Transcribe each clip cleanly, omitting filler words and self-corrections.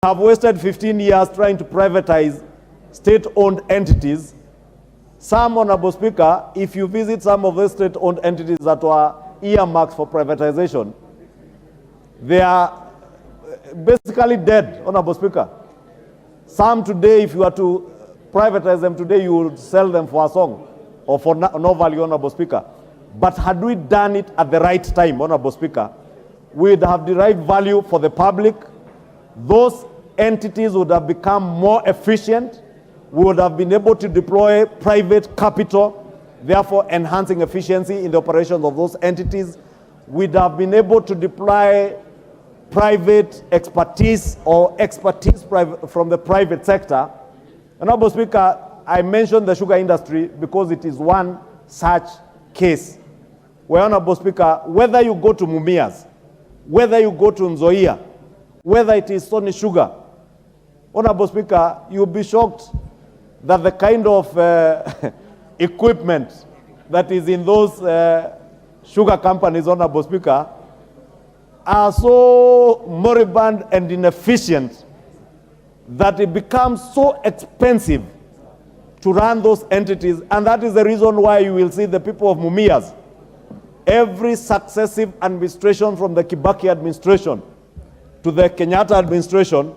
have wasted 15 years trying to privatize state-owned entities. Some, Honorable Speaker, if you visit some of the state-owned entities that were earmarked for privatization, they are basically dead, Honorable Speaker. Some today, if you were to privatize them today, you would sell them for a song or for no value, Honorable Speaker. But had we done it at the right time, Honorable Speaker, we would have derived value for the public. Those entities would have become more efficient. We would have been able to deploy private capital, therefore enhancing efficiency in the operations of those entities. We'd have been able to deploy private expertise or expertise from the private sector. Honorable Speaker, I mentioned the sugar industry because it is one such case where, Honorable Speaker, whether you go to Mumias, whether you go to Nzoia, whether it is Sony Sugar, Honorable Speaker, you'll be shocked that the kind of equipment that is in those sugar companies, Honorable Speaker, are so moribund and inefficient that it becomes so expensive to run those entities. And that is the reason why you will see the people of Mumias, every successive administration from the Kibaki administration to the Kenyatta administration,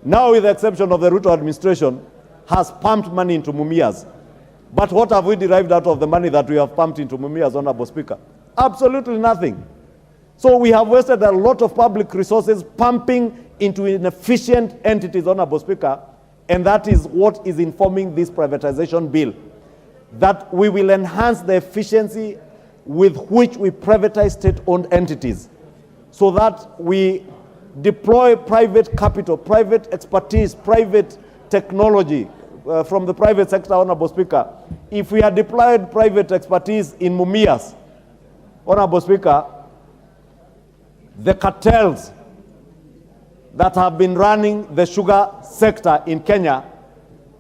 now with the exception of the Ruto administration, has pumped money into Mumias. But what have we derived out of the money that we have pumped into Mumias, Honorable Speaker? Absolutely nothing. So we have wasted a lot of public resources pumping into inefficient entities, Honorable Speaker, and that is what is informing this privatization bill, that we will enhance the efficiency with which we privatize state-owned entities so that we deploy private capital, private expertise, private technology from the private sector, Honorable Speaker. If we had deployed private expertise in Mumias, Honorable Speaker, the cartels that have been running the sugar sector in Kenya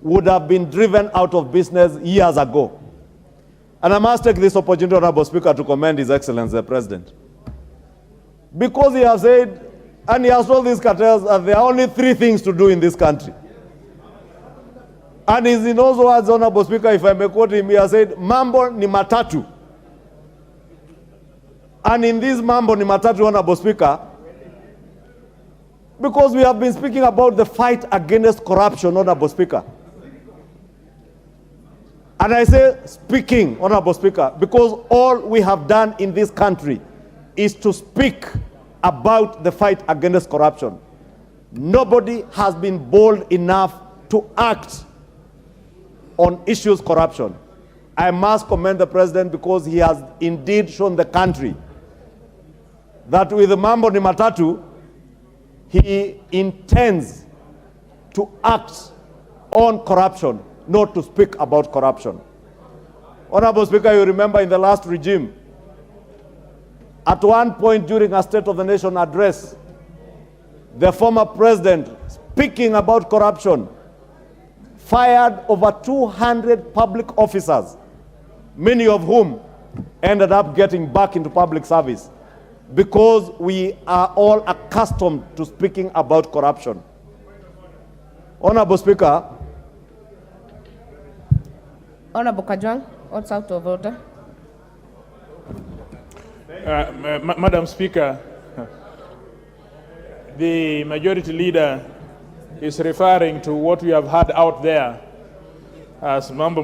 would have been driven out of business years ago. And I must take this opportunity, Honorable Speaker, to commend His Excellency the President. Because he has said, and he has told these cartels that there are only 3 things to do in this country. And in those words, Honorable Speaker, if I may quote him, he has said, mambo ni matatu. And in this mambo ni matatu, Honorable Speaker, because we have been speaking about the fight against corruption, Honorable Speaker. And I say speaking, Honorable Speaker, because all we have done in this country is to speak about the fight against corruption. Nobody has been bold enough to act on issues corruption. I must commend the President because he has indeed shown the country that with the mambo ni matatu, he intends to act on corruption, not to speak about corruption. Honorable Speaker, you remember in the last regime, at one point during a State of the Nation address, the former president, speaking about corruption, fired over 200 public officers, many of whom ended up getting back into public service, because we are all accustomed to speaking about corruption. Honorable Speaker. Honorable Kajwang, what's out of order? Madam Speaker, the majority leader is referring to what we have had out there as mambo